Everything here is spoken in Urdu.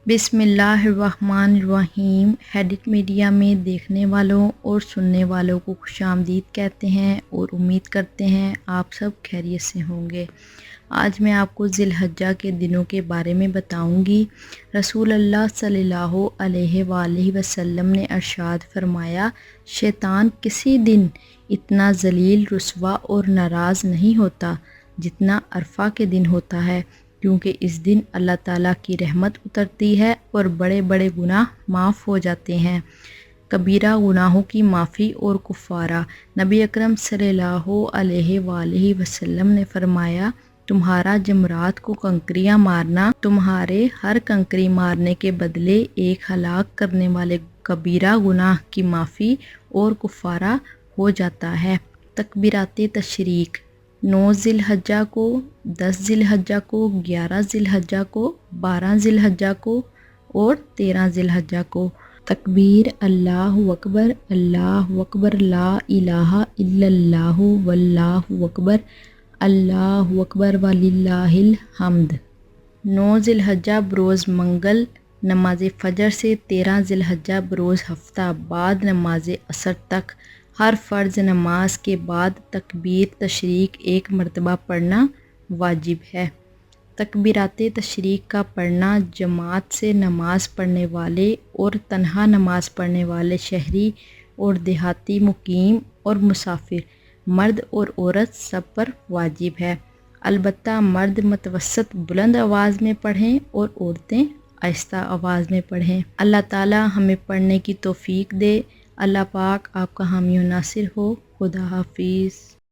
بسم اللہ الرحمن الرحیم۔ ہیڈک میڈیا میں دیکھنے والوں اور سننے والوں کو خوش آمدید کہتے ہیں اور امید کرتے ہیں آپ سب خیریت سے ہوں گے۔ آج میں آپ کو ذی الحجہ کے دنوں کے بارے میں بتاؤں گی۔ رسول اللہ صلی اللہ علیہ وآلہ وسلم نے ارشاد فرمایا، شیطان کسی دن اتنا ذلیل، رسوا اور ناراض نہیں ہوتا جتنا عرفہ کے دن ہوتا ہے، کیونکہ اس دن اللہ تعالیٰ کی رحمت اترتی ہے اور بڑے بڑے گناہ معاف ہو جاتے ہیں۔ کبیرہ گناہوں کی معافی اور کفارہ۔ نبی اکرم صلی اللہ علیہ وآلہ وسلم نے فرمایا، تمہارا جمرات کو کنکریاں مارنا تمہارے ہر کنکری مارنے کے بدلے ایک ہلاک کرنے والے کبیرہ گناہ کی معافی اور کفارہ ہو جاتا ہے۔ تکبیرات تشریق۔ 9 ذی الحجہ کو، 10 ذی الحجہ کو، 11 ذی الحجہ کو، 12 ذی الحجہ کو اور 13 ذی الحجہ کو۔ تکبیر، اللہ اکبر، اللہ اکبر، لا الہ الا اللہ، واللہ اکبر، اللہ اکبر وللہ الحمد۔ 9 ذی الحجہ بروز منگل نماز فجر سے 13 ذی الحجہ بروز ہفتہ بعد نماز عصر تک ہر فرض نماز کے بعد تکبیر تشریق ایک مرتبہ پڑھنا واجب ہے۔ تکبیرات تشریق کا پڑھنا جماعت سے نماز پڑھنے والے اور تنہا نماز پڑھنے والے شہری اور دیہاتی، مقیم اور مسافر، مرد اور عورت سب پر واجب ہے، البتہ مرد متوسط بلند آواز میں پڑھیں اور عورتیں آہستہ آواز میں پڑھیں۔ اللہ تعالی ہمیں پڑھنے کی توفیق دے۔ اللہ پاک آپ کا حامی و ناصر ہو۔ خدا حافظ۔